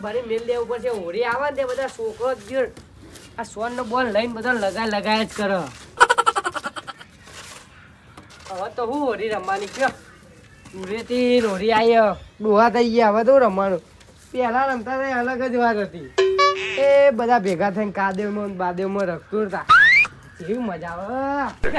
ભરી મેલ દેવું પડશે. હોળી આવે ને તે બધા છોકરો જ આ સોન નો બોલ લઈને બધા લગાય જ કરે. હવે તો હું હોળી રમવાની કયો ઉરેથી હોળી આવી ડોહા થઈ ગયા. હવે તો રમવાનું પેલા રમતા હતા અલગ જ વાત હતી. એ બધા ભેગા થઈને કાદેવમાં બાદેવમાં રખતું હતા. કેવી મજા આવે.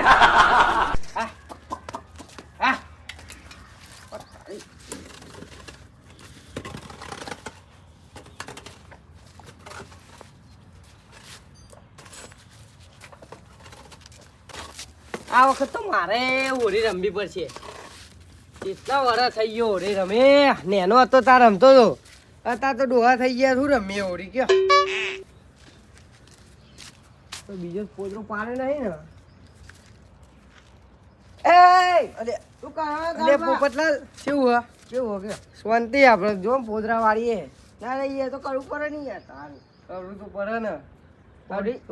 આ વખત તો મારે હોળી રમવી પડશે. કેટલા વર્ષ થઈ ગયો હોળી રમે. નેનો હતો તાર રમતો હતો. અત્યારે તો ડોહા થઈ ગયા. શું રમીએ હોળી કયો? તો બીજો પોતરો પાડે નહીં ને. પોપટલાલ કેવું કેવું કે શાંતિ આપડે જો પોતરા વાળીએ. ના નહીં તો કરવું પડે નહીં યાર. તારું કરવું તો પડે ને.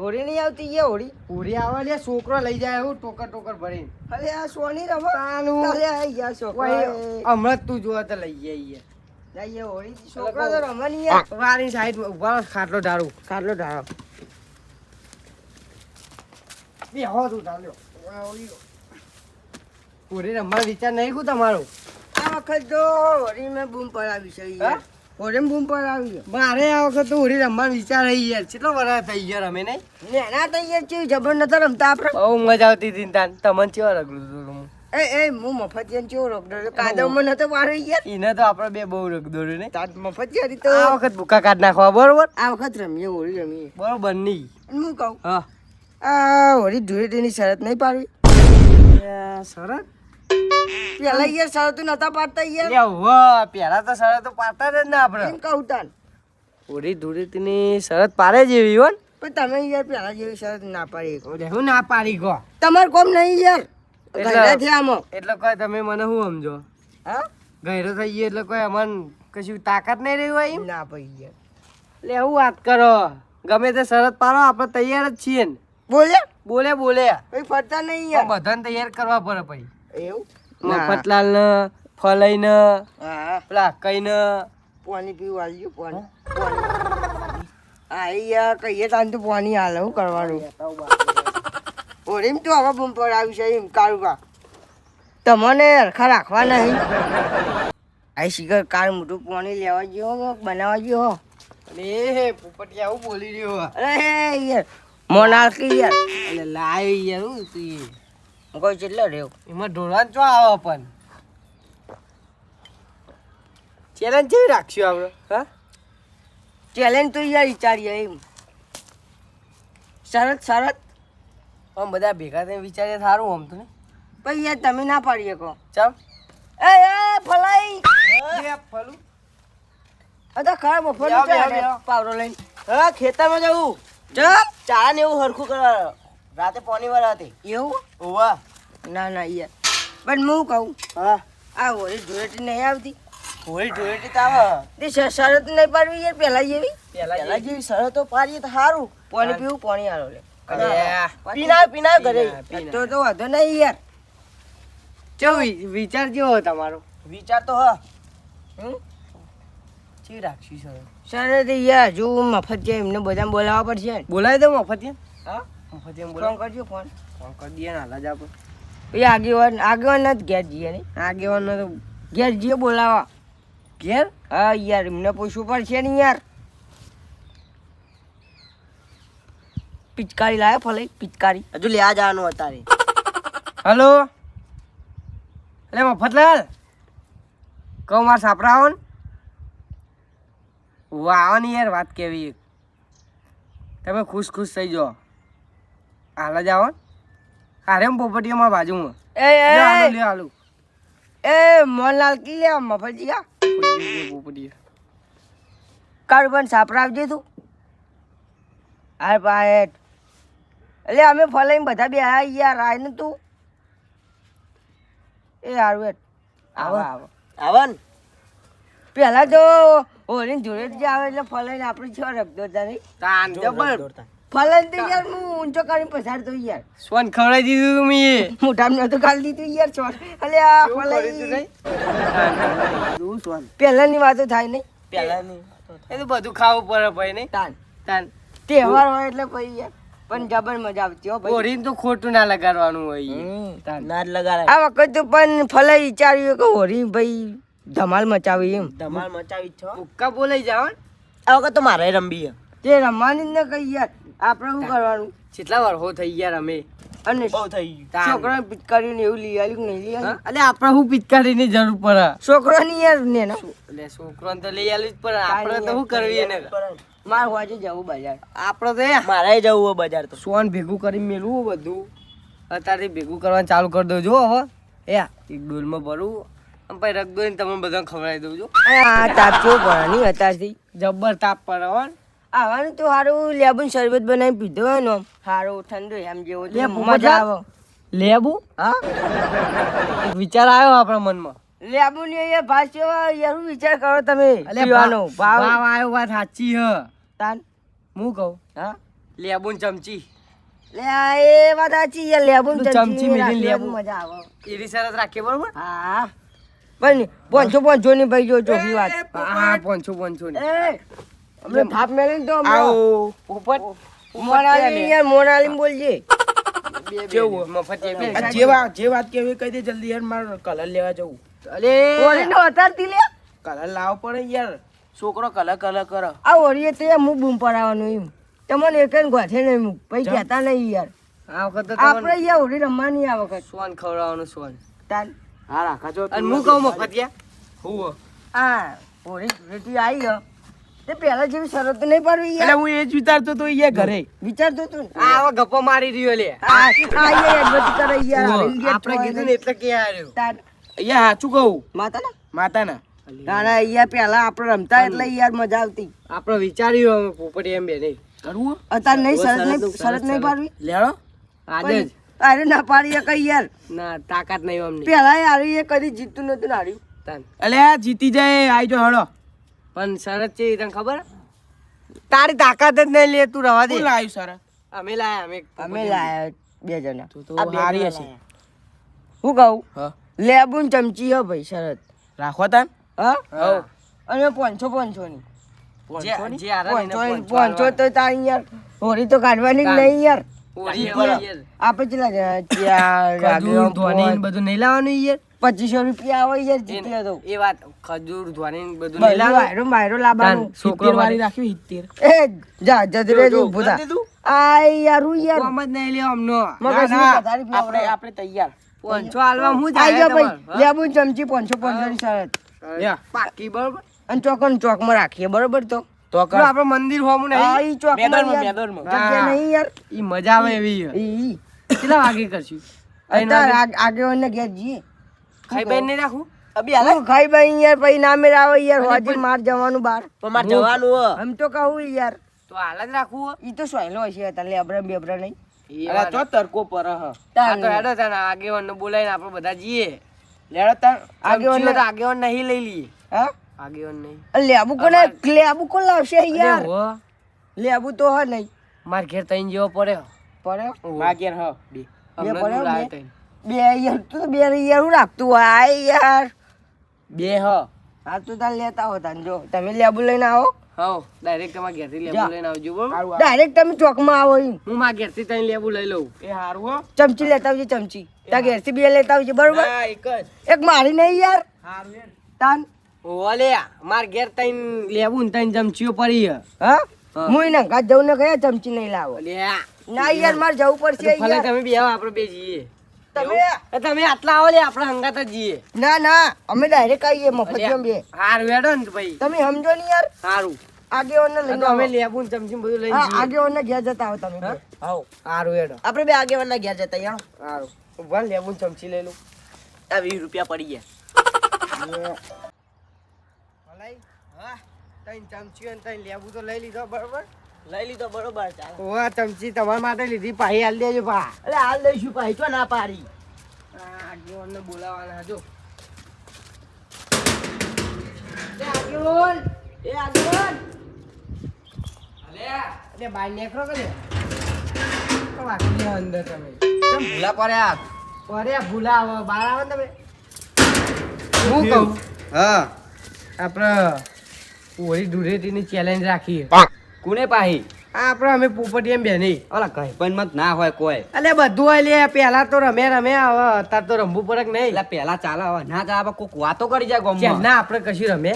હોળી નહીં આવતી યાર. હોળી આવે ને છોકરો લઈ જાય એવું ટોકર ભરીને. અરે આ સોની રમવાનું હમણાં તું જોવા તો લઈ જાય. જઈએ હોળી છોકરો તો રમવાની યાર. વારી સાઈડ ઉભા ખાટલો ઢાળો બેહો તું ઢાળ્યો. હોળી રમવાનો વિચાર નહીં કું તમારો? આ વખત તો હોળી મેં બૂમ પડાવી છે યાર. હોળી બૂમ પડાવી મારે આ વખત તો હોળી રમવાનો વિચાર રહી યાર. કેટલો વર્ષ થઈ ગયા રમે નહીં? નેના થઈ ગયા છે જબર નતા રમતા આપણે. બહુ મજા આવતી હતી તાન. તમને કેવા રગડું હતું? હું મફતિયાને કેવો રગડો કાદવમાં નતો મારે યાર. એને તો આપણે બે બહુ રગડો ને. તાર મફતિયારી તો આ વખત ભૂકા કાઢ નાખવા બરોબર. આ વખત રમીએ હોળી રમીએ બરોબર નહીં. હું કહું હા આ હોળી ધૂળેટીની શરત નહીં પાડવી? શરત પેલા યાર શરતો નતા પાડતા યાર. પેલા તો શરતો પાડતા જ ને આપણે. એમ કહું તાન હોળી ધૂળેટીની શરત પાડે જેવી હોય. પણ તમે યાર પેલા જેવી શરત ના પાડી. હું ના પાડી ગો તમારે કોમ નહીં યાર. એટલે કોઈ તમે મને શું સમજો? હા ગયરો થઈ ગયો એટલે કોઈ અમને કશું તાકાત નહીં રહી હોય ના પડી યાર. એટલે એવું વાત કરો. ગમે તે શરત પાડો આપણે તૈયાર જ છીએ ને. બોલે કઈ ફરતા નહીં યાર. બધાને તૈયાર કરવા પડે પછી. એવું મફતલાલ ને ફલઈ ને પેલા કઈ ને પાણી પીવા આવ્યું. પાણી હા યાર કહીએ તાન તો પાણી હાલ શું કરવાનું? હોળીમ તો હવે બૂમ પડાવી છે એમ કાળુબા. તમને હરખા રાખવા નહીં. આ શિખર કાળ મોટું પાણી લેવા ગયો બનાવવા ગયો. અરે પોપટિયા આવું બોલી રહ્યો. અરે યાર મોનાલકી યાર. એટલે લાય યાર હું તું કોઈ કેટલો રહ્યો એમાં ઢોળવા ચો આવે પણ. ચેલેન્જ કેવી રાખશું આપણે? હા ચેલેન્જ તો યાર વિચારીએ એમ. શરત આમ બધા ભેગા થઈને વિચારીએ સારું આમ તો ને. પછી યાર તમે ના પાડીએ કહો. ચાલ એ ફલાઈ ફલું અદા ખરાબ ફલું પાવડો લઈને. હા ખેતરમાં જવું. ચાલ ચા ને એવું હરખું કરવા રાતે પાણી વાળા હતી એવું. ઓવા ના યાર પણ હું કહું હા આ હોળી ધૂળેટી નહીં આવતી. હોળી ધૂળેટી તો આવે શરત નહીં પાડવી યાર. પેલા જેવી શરતો પાડીએ તો સારું. પાણી પીવું પાણી આલો લે પીના ઘરે તો વાંધો નહીં યાર. ચો વિચાર કેવો તમારો? વિચાર તો હા ચી રાખશું સર યાર હજુ મફતિયા એમને બધા બોલાવવા પડશે. બોલાવી દો મફતિયા. હા મફતિયા ફોન કરજો. ફોન કરી દઈએ ને હાલ જ આપણે. એ આગેવાન જ ઘેર જઈએ નહીં. આગેવાન તો ઘેર જઈએ બોલાવા. ઘેર હા યાર એમને પૂછવું પડશે ને યાર. પિચકારી લાવે ફલે પિચકારી હજુ લેવા જવાનું અત્યારે. હલો એટલે મફતલાલ કહું મારે સાપરા આવો ને. આવો ને યાર વાત કેવી. તમે ખુશ થઈ જાઓ. હાલ જ આવો ને. અરે પોપટીઓમાં બાજુમાં હાલું એ મોહનલાલ કી લે મફતિયા પોપટીયા કાળું સાપરા આવજે તું. હાર પાયટ એટલે અમે ફલાઈને બધા બે આવ્યા યાર. આય ને તું એ હારું આવો ને. પેલા તો હોળી ધૂળેટી આવે એટલે ફલાઈને આપણે છ રખતો હતા નહીં. ફલાઈને તો યાર હું ઊંચો કરીને પસાર તો યાર. સોન ખવડાવી દીધું મેં. મોઢામાં નતું ખાલી દીધું યાર સોન. એટલે આ ફલાઈ પહેલાની વાતો થાય નહીં. પહેલાની એ તો બધું ખાવું પડે ભાઈ નહીં તાન તાન તહેવાર હોય એટલે ભાઈ યાર પણ જબર મજા આવતી હો ભાઈ હોરીને તો ખોટું ના લગાડવાનું હોય તાન ના જ લગાડે આ વખત તો પણ ફલે વિચાર્યું કે હોરી ભાઈ ધમાલ મચાવી એમ ધમાલ મચાવી છો ઉક્કા બોલાઈ જાવ આ વખત તો મારે રમવી તે રમવાની જ ન કઈ યાર આપણે શું કરવાનું કેટલા વાર હો થઈ યાર અમે અને બહુ થઈ ગયું છોકરાને પિચકારી ને એવું લઈ આવ્યું નહીં લઈ આવ્યું એટલે આપણે શું પિચકારી ની જરૂર પડે છોકરાની યાર ને એટલે છોકરાને તો લઈ આવ્યું જ પડે આપણે તો શું કરવી એને માર હોજે જવું બજાર આપણે તો મારે જવું બજાર તો સોન ભેગું કરી મેળવું બધું અત્યારે ભેગું કરવાનું ચાલુ કરી દઉં જો હવે એ એક ડોલમાં ભરવું આમ પછી રખ દો ને તમને બધાને ખવડાવી દઉં જો આ તાપ કેવો પડે નહીં અત્યારથી જબ્બર તાપ પડે હો આવવાનું તો સારું લેબુ શરબત બનાવી પીધો હોય ને સારું ઠંડુ એમ જેવો મજા આવે લેબુ હા વિચાર આવ્યો આપણા મનમાં લેબુ ને એ ભાષ યાર વિચાર કરો તમે પીવાનો ભાવ આવ્યો વાત સાચી હ તાન હું કહું હા લેબુ ચમચી લે એ વાત સાચી યાર લેબુ ચમચી મેલી લેબુ મજા આવે એની શરત રાખીએ બરોબર હા પણ 500 ની ભાઈ જો ચોખી વાત હા 500 ની અમને થાપ મેલીને તો આવો પોપટ મોનાલી યાર મોનાલી બોલજે કેવું મફત જે વાત કેવી કહી દે જલ્દી યાર માર કલર લેવા જવું અરે ઓરીનો અતારતી લે કલર લાવ પડે યાર છોકરો કલર કરો આ ઓરીએ તે હું બૂમ પડાવવાનું એમ તમને એકન ગોઠે નહીં હું પછી કહેતા નહીં યાર આ વખત તો આપણે યાર ઓરી રમવાની આ વખત સોન ખવડાવવાનું સોન તાન હા રાખા જો અને હું કહું મફતિયા હું આ ઓરી રેટી આવી ગયો તે પહેલા જેવી શરત નહીં પાડવી યાર એટલે હું એ જ વિચારતો તો યાર ઘરે વિચારતો તો આ હવે ગપ્પો મારી રહ્યો લે આ યાર એડવર્ટ કરે યાર આપણે કીધું ને એટલે કે આવ્યો તાર યાર સાચું કહું માતાના તારા યાર પહેલા આપણે રમતા એટલે યાર મજા આવતી આપણે વિચાર્યું હવે પોપટી એમ બે નહીં કરવું અત્યારે નહીં શરત નહીં પાડવી લેડો આજે જ અરે ના પાડીએ કઈ યાર ના તાકાત નહીં અમને પહેલા યાર એ કદી જીતતું નતું ને હાર્યું તાન અલે જીતી જાય આઈ જો હળો પણ શરત છે તને ખબર તારી તાકાત જ નહીં લે તું રવા દે કોણ લાવ્યું શરત અમે લાયા બે જણા તો હારી હશે હું કહું હા લેબુ ચમચી હો ભાઈ શરત રાખો તાન હા અને 500 ની 500 તો તારી યાર હોરી તો કાઢવાની નહીં યાર આપે ચલા બધું નહીં લાવવાનું યાર 2500 રૂપિયા આવે યાર જીતી તો એ વાત ખજૂર ધોની બધું નહીં લાવવાનું બાયરો લાવવાનું છોકરો વાળી રાખ્યું 70 એ જા જદરે જો ભૂતા આ યાર હું યાર કોમ જ નહીં લેવા અમનો આપણે તૈયાર 500 આલવા હું જાય ભાઈ લેબુ ચમચી 500 ની શરત પાકી બરોબર અને ચોકમાં રાખીએ બરોબર તો આપણે મંદિર હોમું નહીં ઈ ચોક મેદાનમાં જગ્યા નહીં યાર ઈ મજા આવે એવી ઈ કેટલા વાગે કરશું આગેવાન ને ઘેર જઈએ ખાઈ બેન નહીં રાખું અબી હાલ ખાઈ બેન યાર પછી ના મેર આવે યાર હોજી માર જવાનું બાર તો માર જવાનું હમ તો કહું યાર તો હાલ જ રાખું ઈ તો સોયલો હશે તને લેબરા બેબરા નહીં અરે તો તરકો પર હ તો હેડો તને આગેવાન ને બોલાઈને આપણે બધા જઈએ લેડો તાર આગેવાન નહીં લઈ લઈએ હા આગેવાન નહીં લેબુ કોણ લાવશે યાર લેબુ તો હ નહીં માર ઘેર તઈન જેવો પડે માર ઘેર હ બે યાર તું બે યાર હું રાખતું હોય યાર બે હ હા તું તાર લેતા હો તાન જો તમે લેબુ લઈને આવો હા ડાયરેક્ટ તમારા ઘેરથી લેબુ લઈને આવજો બરોબર ડાયરેક્ટ તમે ચોકમાં આવો હું મારા ઘેરથી તઈ લેબુ લઈ લઉં એ હારું હો ચમચી લેતા આવજો ચમચી તાર ઘેરથી બે લેતા આવજો બરોબર એક મારી નહીં યાર હારું યાર તાન ઓલે માર ઘેર તઈન લેબુ ને તઈન ચમચીઓ પડી હા હું એને ઘાટ જવું ને કયા ચમચી નહીં લાવો ના યાર માર જવું પડશે ભલે તમે બે આવો આપણે બે જઈએ તમે આટલા આવો લે આપણે હંગાત જ જઈએ ના અમે ડાયરેક્ટ આવીએ મફત બે હારું હેડો ને ભાઈ તમે સમજો ને યાર હારું આગેવાન ને લઈને અમે લેબુ ને ચમચી બધું લઈને જઈએ આગેવાન ના ઘેર જતા આવો તમે આવો હારું હેડો આપણે બે આગેવાન ના ઘેર જતા યાર હારું ઉભા લેબુ ને ચમચી લઈ લઉં આ 20 રૂપિયા પડી ગયા તઈન ચમચી અને તઈન લેબુ તો લઈ લીધો બરોબર ચાલ ઓવા ચમચી તમારા માટે લીધી પાહી હાલ દેજો પા એટલે હાલ દઈશું પાહી તો ના પાડી આગેવાનને બોલાવાના જો આગેવાન અલે બાર નેકરો કે તો વાકી અંદર તમે કેમ ભૂલા પડ્યા ભૂલા આવો બહાર આવો તમે હું કહું હા આપણે ઓરી ધૂળેટીની ચેલેન્જ રાખીએ. કોને પાહી આપણે અમે પોપટી એમ બેની. ઓલા કઈ પણ મત ના હોય કોઈ અલે બધું હોય લે, પેલા તો રમે હવે અત્યારે તો રમવું પડે કે નહીં? એટલે પેલા ચાલે હવે ના ચાલે કોક વાતો કરી જાય કેમ ગામમાં ના આપણે કશું રમે?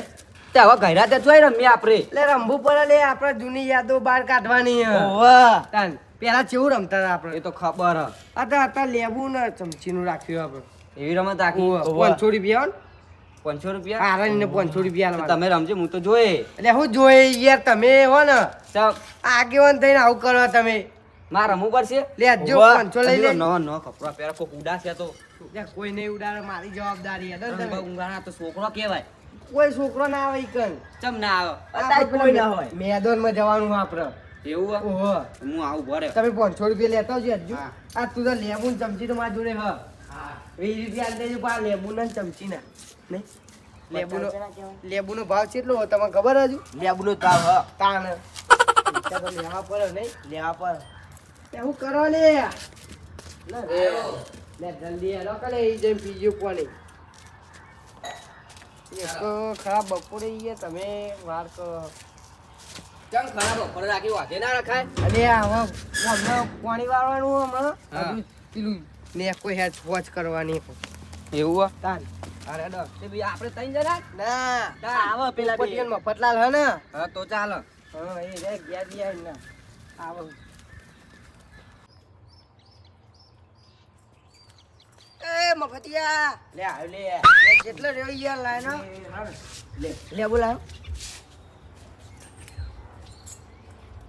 તે હવે ઘરે તે જોઈ રમીએ આપણે એટલે રમવું પડે લે, આપણે જૂની યાદો બહાર કાઢવાની હે. ઓવે તાન પેલા કેવું રમતા હતા આપણે? એ તો ખબર હ અત્યારે લેવું ને ચમચીનું રાખ્યું આપણે. એવી રમત આખી ₹500 રૂપિયા 500 રૂપિયા આરાને ₹500 આલવાના. તમે રમજો હું તો જોઈ એટલે હું જોઈ યાર, તમે હો ને ચાલ આગેવાન થઈને આવું કરો તમે. માર રમવું પડશે લે જો ઓવે. 500 લઈ લે. નો નો કપડા પહેરા કોક ઉડાશે તો લે, કોઈ નહીં ઉડાડે, મારી જવાબદારી હે. તમે ઊંઘાણા તો છોકરો કહેવાય કોઈ છોકરો ના આવે ઈ કન. ચમ ના આવે આપણે અત્યારે કોઈ ના હોય મેદાનમાં જવાનું આપણે. એવું હે? ઓહો, હું આવું ભરે તમે ₹500 લેતા આવજો હજુ. હા. આ તું તો લેબુ ને ચમચી તો મારા જોડે હ. હા 20 રૂપિયા આલી દેજો પા લેબુ ને ચમચી ના. નહીં લેબુનો ભાવ કેટલો હોય તમને ખબર હજુ? લેબુનો તાવ હ તાણ પૈસા તો લેવા પડે નહીં? લેવા પર તે હું કરો લે? લે જલ્દી હેલો કરે ઈ જઈને પીજો પાણી. એક તો ખરાબ બપોરે ઈ તમે વાર કરો. ચમ ખરાબ બપોરે રાખી વાજે ના રખાય અરે આવા હમણાં પાણી વાળવાનું હમણાં હા. હજુ પેલું ને કોઈ હેડ વોચ કરવાની. એવું હે તાન અરે ડો તે ભઈ આપણે તઈ જરા ના તા આવો પેલા બે. પોપટિયન મફતલાલ હે ને? હા તો ચાલ હા એ રે ગયા ગયા ના આવો. એ મફતિયા લે આવ લે જેટલો રહ્યો યાર લાઈનો લે લે બોલાવ.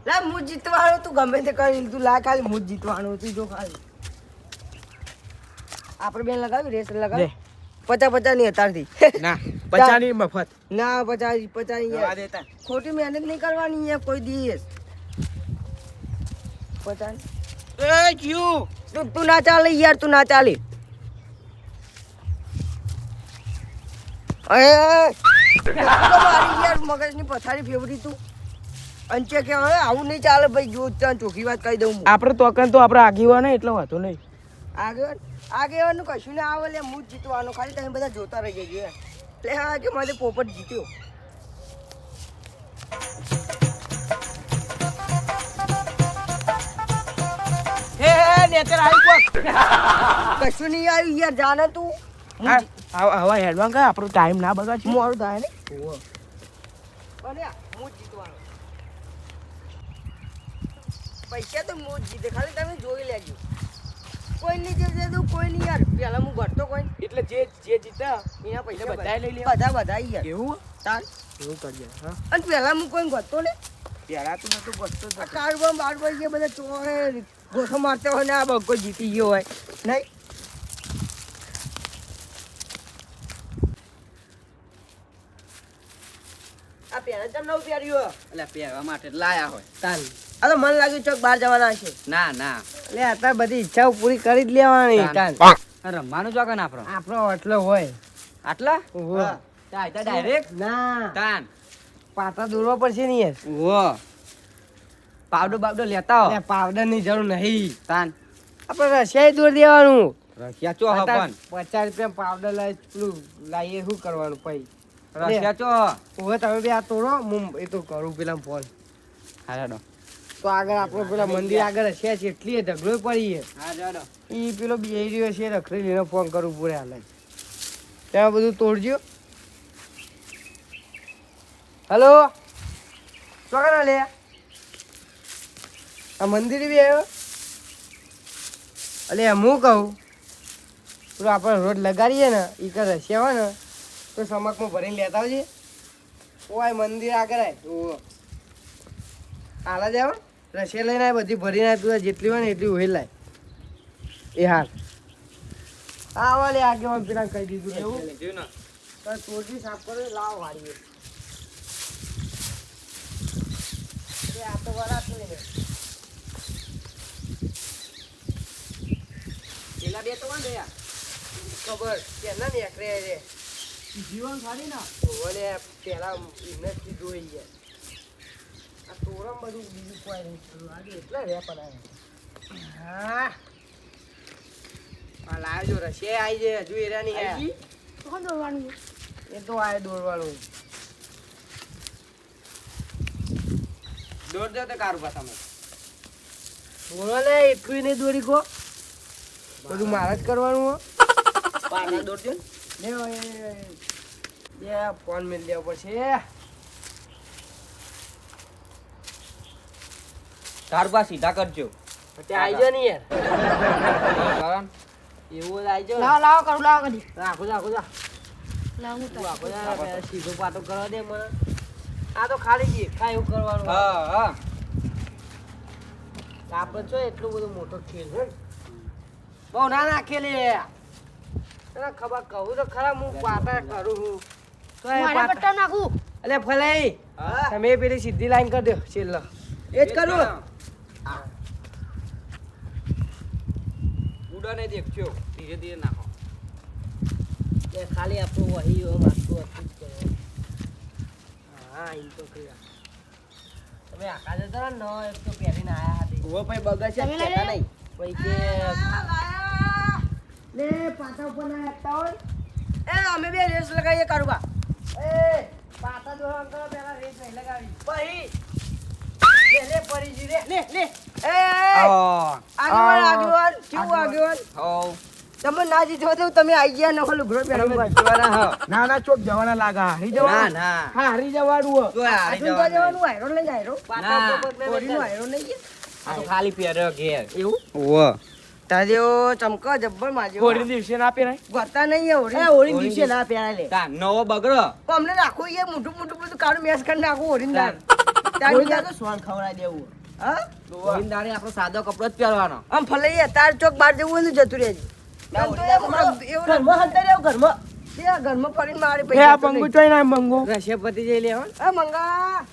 લા હું જીતવાનો, તું ગમે તે કરી તું લા, ખાલી હું જીતવાનું તું જો ખાલી. આપણે બેન લગાવી રેસ લગાવી 50-50 ની અતારથી. ના 50 ની મફત ના 50 જવા યાર દેતા ખોટી મહેનત નહીં કરવાની યાર કોઈ દિવસ. 50 એ ક્યુ તું ના ચાલે યાર, તું ના ચાલે. અરે મારી યાર મગજની પથારી ફેવરી તું. અંચે કે હવે આવું નહીં ચાલે ભાઈ, જો ત્યાં ચોખ્ખી વાત કહી દઉં હું. આપણે તો તો આપણે આગેવાન ને એટલે વાંધો નહીં. આગેવાનું કશું ના આવે લે, હું જ જીતવાનો, ખાલી તમે બધા જોતા રહી જજો એટલે. હા કે મારે પોપટ જીત્યો. હે નેચર આવી કોક કશું નહીં આવ્યું યાર, જાને તું. હવે હેડવાન કર, આપણો ટાઈમ ના બગાડ. મોડું થાય ને અને હું જ જીતવાનો. પૈસા તો હું જ જીતે, ખાલી તમે જોઈ લેજો. કોઈ નહીં જીતે તો કોઈ નહીં યાર, પેલા હું ઘટતો કોઈ નહીં. એટલે જે જીતા એના પૈસા બધાએ લઈ લેવા. બધા યાર એવું તાર. એવું કરીએ. હા અને પેલા હું કોઈ ઘટતો ને પેલા તું નતું બસતો આ કાળબમ બાળબમ જે બધા ચોરે ગોઠો મારતા હોય ને આ બગ્ગો જીતી ગયો હોય નહીં. આ પહેલા ચમ નવું પહેર્યું એટલે પહેરવા માટે લાયા હોય તાન. આ તો મને લાગ્યું ચોક બહાર જવાના છે. ના ના એટલે અત્યારે બધી ઈચ્છાઓ પૂરી કરી જ લેવાની. તાન રમવાનું જો કન આપણો આપણો એટલો હોય. આટલા ઓહો. તા ડાયરેક્ટ ના તાન પાટા દોરવા પડશે ને યાર. ઓ પાવડો બાવડો લેતા હો એટલે પાવડર ની જરૂર નહીં, તાન આપણે રશિયાઈ દોર દેવાનું. રશિયા ચો હ પણ ₹50 પાવડર લાવી પેલું લાવીએ શું કરવાનું પછી. રશિયા ચો હવે તમે બે આ તોડો, હું એ તો કરું પેલા ફોન. હારાડો તો આગળ આપણો પેલા મંદિર આગળ હશે છે એટલી ઢગલો પડી છે. હા જાડો એ પેલો બે રહ્યો છે રખડી લઈને ફોન કરવું પડે હાલ. ત્યાં બધું તોડજો. હલો ચોકના લે આ મંદિર બી આવ્યો. અલે હું કહું પેલું આપણે રોડ લગાડીએ ને એ કર રશિયા હોય ને તો સમકમાં ભરીને લેતા આવજે. ઓય મંદિર આગળ આય હાલા જાવ રશિયા લઈને આય, બધી ભરીને આય, તું જેટલી હોય ને એટલી હોય લાય. એ હાલ હા વાલે આગેવાન પેલા કહી દીધું એવું લીધું ને તો ચોરજી સાફ કરો લાવ વાળીએ. આ તો વરાત નહીં પેલા બે તો કોણ ગયા ખબર કેના ને એકરે રે જીવન ખાલી ના ઓલે પેલા ઇન્ડસ્ટ્રી જોઈ ગયા. આ તોરમ બધું બીજું કોઈ નહીં આગે એટલે રે પણ હા આ લાવજો રશે આવી જાય હજુ એરા નહીં આયા. કોણ દોડવાનું એ તો આય દોરવાનું દોડ દો તો કારુબા તમે. બોલો ને એટલું નહીં દોરી કો બધું મારે જ કરવાનું હો પાછા દોડ દો ને. લે ઓય, બે ફોન મેળ દેવો પડશે કારુબા સીધા કરજો. ત્યાં આવી જાઓ ને યાર કારણ એવું જ આવી જાઓ લાવો લાવો કરું લાવો કદી રાખો રાખો જા લાવો હું રાખો જા પહેલા સીધો પાટો કરવા દે મને આ તો ખાલી જી ખા એવું કરવાનું હા હા આપણે છો એટલું બધું મોટો ખેલ છે બહુ ના નાખે લે તને ખબર કહું તો ખરા હું પાટા કરું છું તો એ મારા પાટા પટ્ટા નાખું અલે ફલાઈ હા તમે પેલી સીધી લાઈન કરી દો છેલ્લો એ જ કરું ઉડો ને દેખજો ધીરે ધીરે નાખો. એ ખાલી આપણું વહી હો માથું હતું જ કરે. હા એમ તો કર્યા તમે આખા જતા ને એક તો પહેરીને આયા હતી ઉભો ભાઈ બગા છે તમે લઈ કહેતા લે. નહીં. પછી કે લે પાટા ઉપર ના આપતા હોય એ અમે બે રેસ લગાવીએ કારુબા એ પાટા દોરા કરો પેલા રેસ નહીં લગાવી પછી લે પરી જી રે લે લે એ આગેવાન કેવું આગેવાન હોવ. તમે ના જીતો તો તમે આઈ ગયા ન હોલું ઘર પહેલા જોવાના હો. ના ના ચોક જવાના લાગા હારી ના જવાનું ના હા હારી જવાનું હો. જો હારી આજુ જવાનું. જવાનું આયરો લઈ આયરો પાટા ના. ઉપર કોરીનો આયરો લઈ ગયા આ તો ખાલી પહેર્યો ઘેર. એવું ઓવો. તાજો ચમકો જબ્બર માજો હોળી દિવસે ના પહેરાય ગોતા નહીં હોળી હોળી દિવસે ના પહેરાય લે તા નવો બગડો. તો અમને રાખો એ મોટું મોટું બધું કાળું મેસ કરી નાખો હોળીદાર હોળીદાર તો સોન ખવડાવી દેવું હા હોળીદારે આપણો સાદો કપડો જ પહેરવાનો. આમ ફલાઈએ તાર ચોક બાર જવું હોય ને જતું રહેજે ઘરમાં હંતા રહેવું ઘરમાં તે ઘરમાં ફરીને મારી હે આ બંગુ ચોઈ ના બંગુ રશિયાપતિ જઈ લે હા મંગા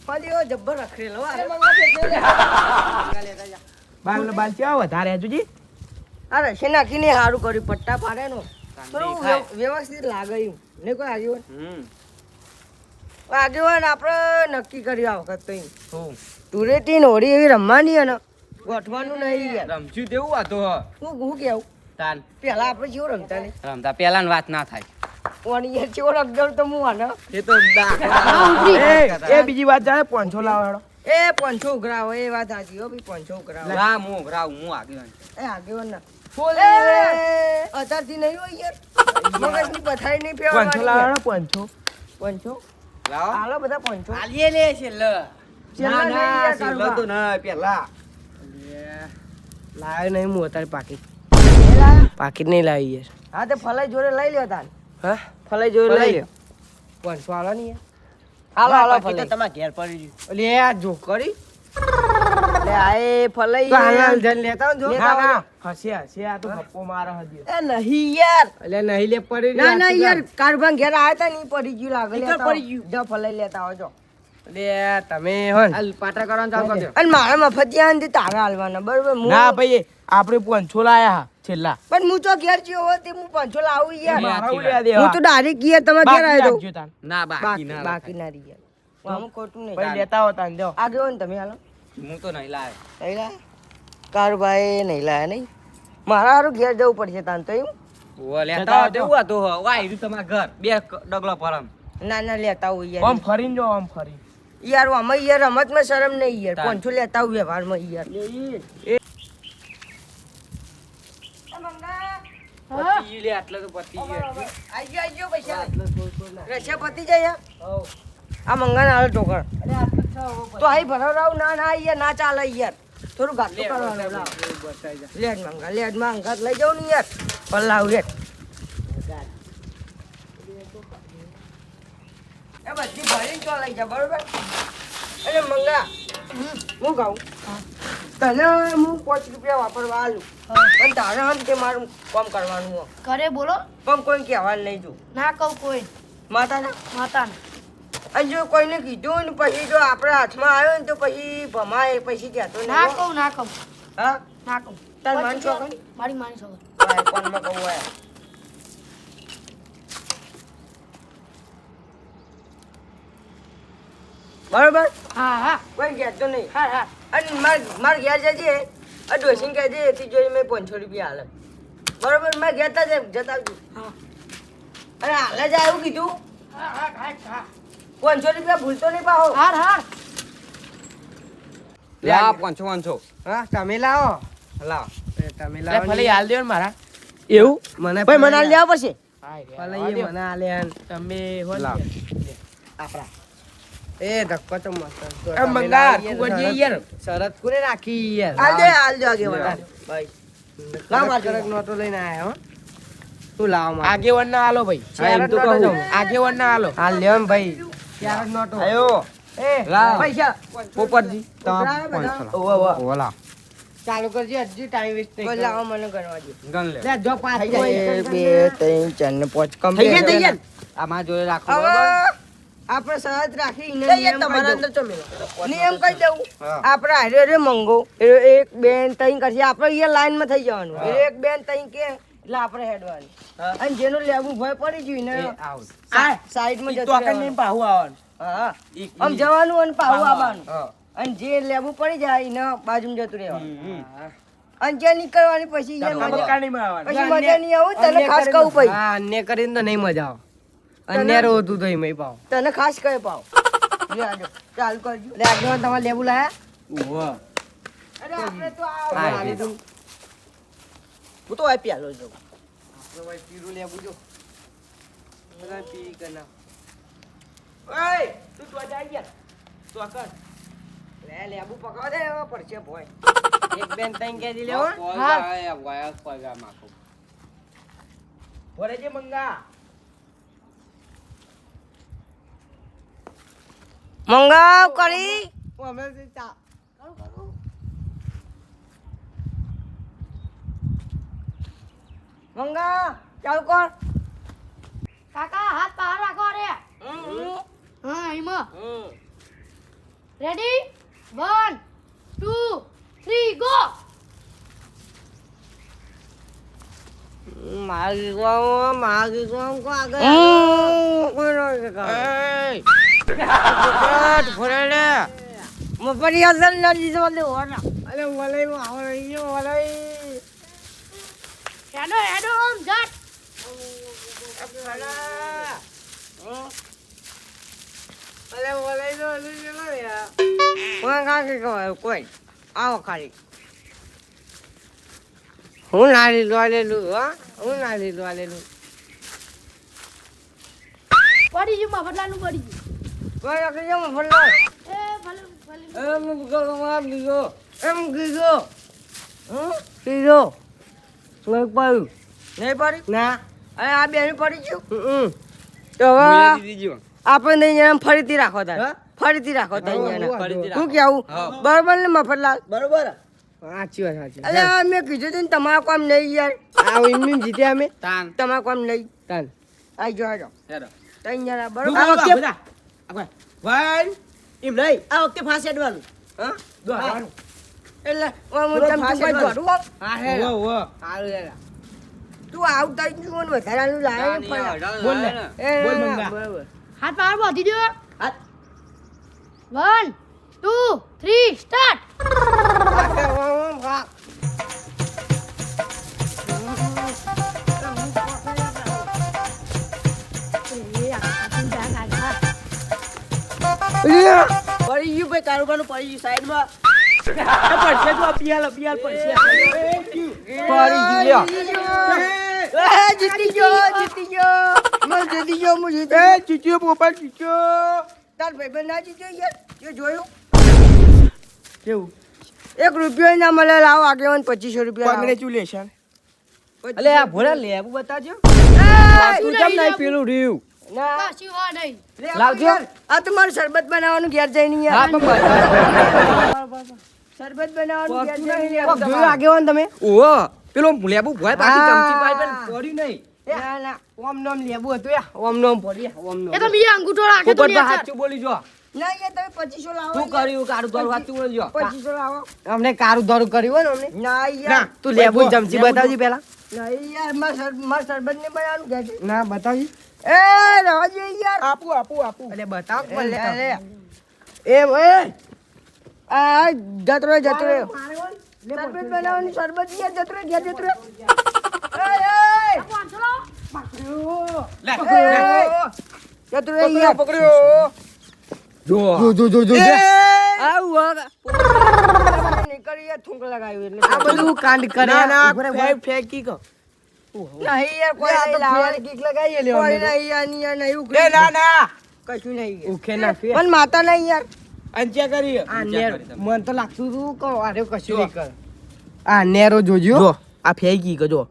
ફરી એવો જબ્બર રખડેલો અરે મંગા બેઠો લે મંગા લેતા જા બાલ બાલ કેવા વધારે હજુજી આ રશિયા નાખીને સારું કર્યું પટ્ટા પાડે નો થોડું દેખાય. વ્યવસ્થિત લાગે એમ ને કોઈ આગેવાન હમ. આગેવાન આપણે નક્કી કર્યું આ વખત તો એમ શું? ધૂળેટી ને હોળી એવી રમવાની હે ને ગોઠવાનું નહીં યાર રમશું તેવું હતું હો. હું કેવું તાન પેલા આપણે જેવો રમતા ને રમતા પેલા વાત ના થાય. ઓની યાર જેવો રમતો તો હું આને એ તો એ બીજી વાત જાણે 500 લાવવાનો એ પાંચસો ઉઘરાવો એ વાત સાચી હો ભાઈ પાંચસો ઉઘરાવો લા હું રાવ હું આગેવાન. એ આગેવાન ના અત્યારથી નહીં હોય યાર મગજની પથારી નહીં 500 ફેરવવાની લાવવાનો 500 પાંચસો લાવો. હાલો બધા પાંચસો આલીએ લે છેલ્લે. છેલ્લે નહીં યાર છેલ્લે તો કારુબા. ના પેલા. લાવ્યો નહીં હું અત્યારે પાકીટ પાકીટ નહીં લાવી યાર હા તે ફલાઈ જોડે લઈ લ્યો તાન હા ફલાઈ જોડે લઈ લ્યો પાંચસો હાલો નહીં યાર હાલો હાલો બાકી તો ફલાઈ તમારે ઘેર પડી ગયું. ઓલી આ જો કરી લે આ એ ફલાઈ તો હાલ જન લેતા જો ના ના હસે હસે આ તો ગપ્પો મારે હજી એ નહીં યાર એટલે નહીં લે પડી ના ના યાર કારભાન ઘેર આયા તા નહીં પડી ગયું લાગે નીકળ લેતા પડી ગયું જો ફલાઈ લેતા આવો જો લે તમે હોન હાલ પાટા કરવાનું ચાલુ કરજો. અને મારા મફતિયા ને તારા હાલવાના બરોબર ના ભાઈ આપણે 500 લાયા હા છેલ્લા પણ હું તો ઘેર જ્યો હો તે હું પાંચસો લાવું યાર મારા ઉલ્યા દેવા હું તો ડાયરેક્ટ યાર તમે ઘેર બાકી આવ્યો રાખજો તાન. ના બાકી ના બાકી ના રહી યાર આમ ખોટું નહીં ભાઈ લેતા હોતા ને દો આગળ હોય ને તમે હાલો હું તો નહીં લાવે. નહીં લાયા કારુભાઈ નહીં લાયા નહીં મારા હારું ઘેર જવું પડશે તાન તો એવું ઓ લેતા આવો તેવું હતું હો. વાય રહ્યું તમારા ઘર બે ડગલો પરમ. ના ના લેતા હોય યાર આમ ફરીને જો આમ ફરી યાર આમાં યાર રમતમાં શરમ નહીં યાર તાન. પાંચસો લેતા હોય વ્યવહારમાં યાર પતી લે આટલે તો પતી ગયું. આજો પૈસા રશિયા પતી જાય યાર આ મંગાને હાલ ટોકર તો આઈ ભરાવ ના ના યાર ના ચાલે યાર થોડું ગાતું કરવાનું લાવ લેટ મંગા લઈ જાવ ને યાર પણ લાવ લેટ એ બધી ભરીને તો લઈ જા બરોબર એટલે મંગા હું કહું તને હું 5 રૂપિયા વાપરવા આલું પણ તારે હમ કે મારું કામ કરવાનું હો ઘરે બોલો પણ કોઈ કહેવાનું નહીં જો ના કહું કોઈ માતાના માતાને અને જો કોઈને કીધું ને પછી જો આપણા હાથમાં આવ્યો ને તો પછી ભમાય પછી કહેતો ના નહીં હો. કહું ના કહું હા ના કહું તાર માન છોકરી મારી માની છોકરી ભાઈ કોનમાં કહું હોય બરોબર હા હા કોઈ કહેતો નહીં હા હા અને માર ઘેર જજે આ ડોસીને કહેજે એથી જોઈ મેં 500 રૂપિયા હાલે બરોબર મેં કહેતા જતા આવજો હા અને હાલે જ આવ્યું કીધું હા હા હા 500 રૂપિયા ભૂલતો નહીં પાહો હાર હાર લા 500 હા તમે લાવો લાવ તમે લે લાવો ભલે હાલ દેવો ને મારા એવું મને ભાઈ મને આલ લેવા પડશે હા ભલે ઈ મને આલે આન. તમે હો ને. લાવ. આપણા એ ધક્કો તો મસ્ત તો એ તમે મંગા, લાવી તું યાર, વળજે યાર. શરત કોને રાખી યાર આલ દે આગે ભાઈ લાવ માર કડક નોટો લઈને આયા હો તું લાવ માર આગેવાન ના હાલો ભાઈ હા, એમ તો નોટો કહું. જો. આગેવાન ના હાલો હાલ લેવન ભાઈ ચાર જ નોટો આયો એ લાવ. પૈસા પોપટજી છોકરા તમાર બધા. 500 ઓવા, ઓવા. ઓવા લાવ ચાલુ કરજે હજી ટાઈમ વેસ્ટ નહીં બોલ કરો. લાવો મને ગણવા દે ગણ લે લે જો પાંચ થઈ જાય કોઈ 1 2 3 4 ને 5 થઈ કમ્પ્લીટ ગયા, થઈ ગયા. આમાં જોડે રાખો હવે બરાબર આપણે શરત રાખી એને લઈ નિયમ તમારા કહી અંદર દઉં. ચમેલો નિયમ કહી દઉં હા. આપણે હારે રે મંગો એ 1 2 3 કરશે આપણે અહીંયા લાઈન માં થઈ જવાનું હા. 1 2 3 કે એટલે આપણે હેડવાનું હા. અને જેનું લેવું ભય પડી ગયું ને એ આવ સાઈડ માં ઈ જતું તો આકર નહીં રહેવાનું. પાહુ આવવાનું હા ઈ- આમ જવાનું અને પાછું આવવાનું હા અને જે લેવું પડી જાય એને બાજુમાં જતું રહેવાનું હમ. અને જે નીકળવાની પછી ચાલો, અહીંયા આમાં કાંઈ નહીં આવવાનું. પછી મજા નહીં આવું તને અન્ય ખાસ કરીને- કહું ભાઈ હા અન્ય કરીને તો નહીં મજા આવે અન્ય રોતું તો એમાં પાવ તને ખાસ કહે પાવ લે આજો ચાલુ કરજો લે આગળ તમારે લેવું લાયા ઓવા અરે આપણે તો હા, આ એ લીધું. હું તો આ પ્યાલો જોઉં આપણે ભાઈ પીરું લેવું જો બધા પી કે ના ઓય, તું તો જાય યાર. તો આકર. લે લેબુ પકવા દે એમાં પડશે ભોય એક બેન તઈ કે દી લેવો હા વાયા પગા માખો ભરે જે મંગા. મંગાવ કરી અમે ચા મંગા ચાલુ કર કાકા હાથ બહાર રાખો રે હા એમાં રેડી 1 2 3 ગો માગી કોમ કો આગળ કોઈ નો એય, ભરે લે મફરી અસર ન દીધો લે ઓના અરે વલઈ માં આવો રહ્યો વલઈ હેડો હેડો આમ જટ અરે વલઈ નો અલુ ચલો યાર કોઈ કાકી કહે કોઈ આવો ખાલી હું ના લીધું આલેલું હા હું ના લીધું આલેલું પડી ગયું મફતલાલનું પડી ગયું કોઈ કાકી જો મફરલો એ ભલે ભલે એમ ગયો માર લીધો એમ કીધો કીધો નહીં પડ્યું નહીં પડ્યું ના અરે આ બેન પડી ગયું તો હવે દીજો આપણે અહીંયા ફરીથી રાખો તાર હા? ફરીથી રાખો તાર અહીંયા ફરીથી શું રાખો. કેવું હા. બરોબર ને મફતલાલ બરોબર સાચી વાત સાચી અલે મેં કીધું તું ને તમારા કામ નહીં યાર આ ઇન્ડિયન જીત્યા અમે તાન તમારા કામ નહીં તાન આઈ જો આજો હેડો તઈ જણા તું બરોબર બોલ આ વખતે બધા. આગળ. One. એમ નહીં. આ વખતે ફાંસ હેડવાનું હા? દોડવાનું. એટલે હું થોડો તમ ફાંસ તું હેડવાનું. દોડું હો. હા હે ઉવ્વ, ઉવ્વ. હારું હેડા તું આવું તઈ જ મને વધારાનું લાવે ને ફળા. બોલ ને. એ બોલ ના, મંગા. બરોબર હાથ બહાર બાંધી દો હાથ. 1 2 3 સ્ટાર્ટ હાથે ઓમ ખા. પડી ગયું ભાઈ કારોબારનું પડી ગયું સાઈડમાં એ પડશે તું આ પિયાલ પડશે. પડી ગયું એ જીતી ગયો જીતી ગયો મેં જીતી ગયો હું જીતી ગયો. એ ચીચીઓ પોપટ ચીચીઓ. તાર ભાઈબંધ ના જીત્યો યાર એ જોયું કેવું? 1 રૂપિયો ના મળે લાવો આગેવાન 2500 રૂપિયા લાવો. Congratulations. અલે આ ભોળા લેવું બતાજો એ, તું કેમ નહીં પેલું રહ્યું ના કશું હોય નહીં લે લાવજો. યાર, આ તમારું શરબત બનાવવાનું ઘેર જઈને હા યાર પણ બતાવો. શરબત બનાવવાનું ઘેર પડતું નહીં જઈને કોક જોયું આગેવાન તમે ઓહો પેલો લેબુ ભોય પાછી હા. ચમચી પાઈ પણ પડ્યું નહીં ના ના ઓમ નોમ લેવું હતું યા ઓમ નોમ પડી ઓમ નોમ એ તો બીજા અંગૂઠો રાખે તો પોપટ નહીં સાચું બોલી જો ના યાર તમે 2500 લાવો તું કર્યું કારું તારું સાચું બોલી જો 2500 લાવો અમને કારું ધોરું કર્યું હોય ને અમને ના યાર તું લેવું ચમચી બતાવજી પેલા નહીં યાર માર શરબત ને બનાવવાનું ઘેર જઈને. ના બતાવજી એ રાજે યાર આપું. એટલે બતાવ લે, લે, લે. એમ એ આ જતો રહ્યો શરબત બનાવવાનું શરબત યાર જતો રહ્યો ઘેર જતો રહ્યો એ, એ, પાંચસો લાવો. લે એ, જતો રહ્યો યાર પકડ્યો જો જો જો જો જો એ, નીકળી યાર થૂંક લગાવ્યું એટલે આ બધું કાંડ કરે ના ના ઉભરે, ઉભરે. ફેંકી કો નહીં યાર કોઈ આ તો નહીં લાવવાનું. ફેર કિક લગાવીએ લે કોઈ અમે તો. નહીં યાર, નહીં યાર, નહીં લે ઉઘરી. ના ના કશું નહીં યાર. ઉખે ના ફેર. પણ માતા નહીં યાર. અંચ્યા કરી આ નેર મને તો લાગતું હતું કે આરે કશું જો. નહીં કરે આ નેરો જોજો જો આ ફેંકી કો જો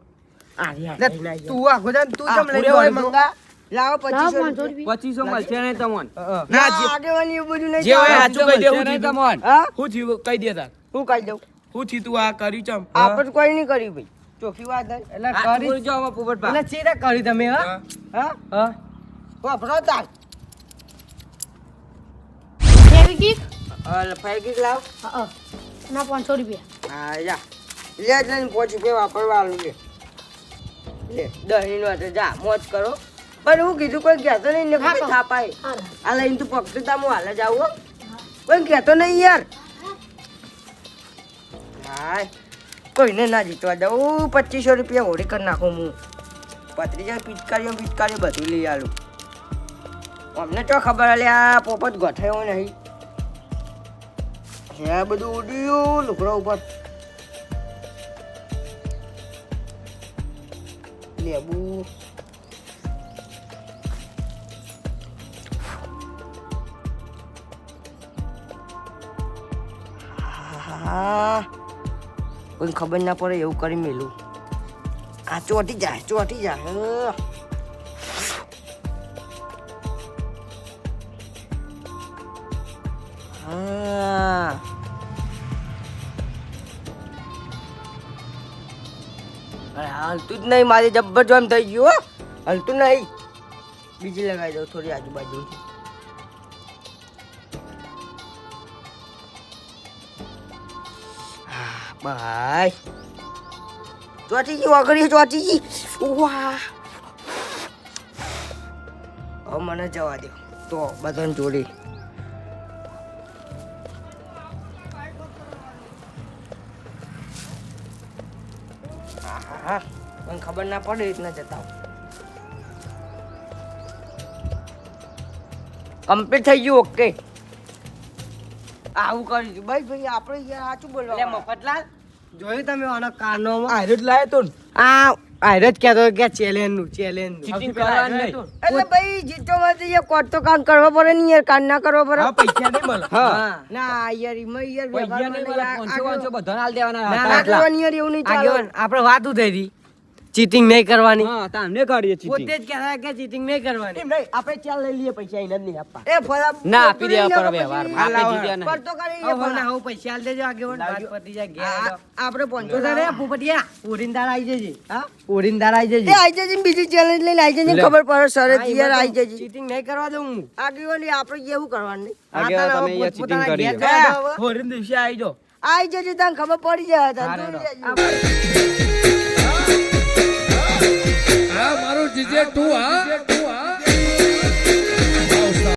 લે, તું આખો દાન તું આ ચમ લઈ પૂરે જવાનો વાળી છો? મંગા લાવો લાવો 2500 500 રૂપિયા. રૂપિયા. 2500 મળશે નહીં તમને હા. ના ના, જે આગેવાની એવું બધું નહીં જે હોય ચાલે. સાચું કહી દે હું નહીં થયું તમને હા હું થયું કહી દે તાર હું કહી દઉં હું થયું તું આ કર્યું ચમ આપણે કોઈ નહીં કર્યું ભાઈ ચોખ્ખી વાત હે. એટલે આ કરી બોલજો આમાં પોપટભા. એટલે ચેતા કરી તમે હા હા હા વાપરો તાર ફેવિકિક ફેંકી લાવ ના 500 રૂપિયા. હા જા લે જ લઈને 5 રૂપિયા વાપરવાનું લે લે 10 નો હતો જા મોજ કરો પણ હું કીધું કોઈ કહેતો નહીં ને હા, કોઈ કહો. થાપાય હા આ લઈને તું પકડી તા હું હાલે જાઉં હો કોઈ કહેતો નહીં યાર હાય કોઈને ના જીતવા દઉં 2500 રૂપિયા હોળી કરી નાખું હું પત્રીજા પિચકારીઓ બધું લઈ આલું અમને તો ખબર હલે આ પોપટ ગોઠાયો નહીં હે બધું ઉડ્યું લુકડો ઉપર લેબુ હા કોઈ ખબર ના પડે એવું કરી મેલું આ ચોટી જાય હા અરે હાલતું જ નહીં મારી જબ્બર જોમ થઈ ગયું હો હાલતું નહીં બીજી લગાવી દઉં થોડી આજુબાજુ બાય ચોટી ગઈ વગડી ચોટી ગઈ વાહ હવે મને જવા દો તો બધાને જોડી હા મને ખબર ના પડે એ રીતના જતા કમ્પ્લીટ થઈ ગયું ઓકે આવું કરીશું ભાઈ આપણે યાર સાચું એટલે બોલવા મફતલાલ જોયું તમે આનો કારનો આયરો જ લાયો તો ને આ આયરો જ કહેતો કે ચેલેન્જ નું ચીટિંગ કરવાનું નહીં. એટલે ભાઈ જીતો માં યાર કોટ તો કામ કરવા પડે ને યાર કામ ના કરવા પડે હા પૈસા નહીં મળે હા. ના યાર એમાં યાર પૈસા નહીં મળે, 500 બધાને આલ દેવાના ના, હતા ના, એટલા. આગેવાન યાર એવું નહીં ચાલે આગેવાન આપણે વાત થઈ હતી ચીટિંગ નહીં કરવાની હા તામને કરીએ પોતે cheating. જ કહેતા કે ચીટિંગ નહીં કરવાની એમ નહીં આપણે ચાલ લઈ લઈએ પૈસા એને જ નહીં આપવા એ ફરા ના આપી દેવા પર વ્યવહાર આપણે જીત્યા નહીં. પર તો કરી હવે ના, હવે પૈસા આલ દેજો આગેવાન વાત પતી જાય ઘેર હેડો. આપણે તો પહોંચો તારે પોપટિયા ઓરિંદાર આવી જજે હા ઓરિંદાર આવી એ જજે આઈ જજે ને બીજી ચેલેન્જ લઈને આઈ જજે ને લે. ખબર પડે સરસ હા, યાર એમાં આઈ તો જજે ચીટિંગ નહીં કરવા દઉં હું આગેવાની આપણે એવું કરવાનું નહીં આગેવાન તમે અહીંયા cheating કરી છે. હોરીન દિવસે આવી જો આઈ જજે તને ખબર પડી જાય તને હા, જોઈ રેડો. લેજે. આ મારું જીજે 2 હા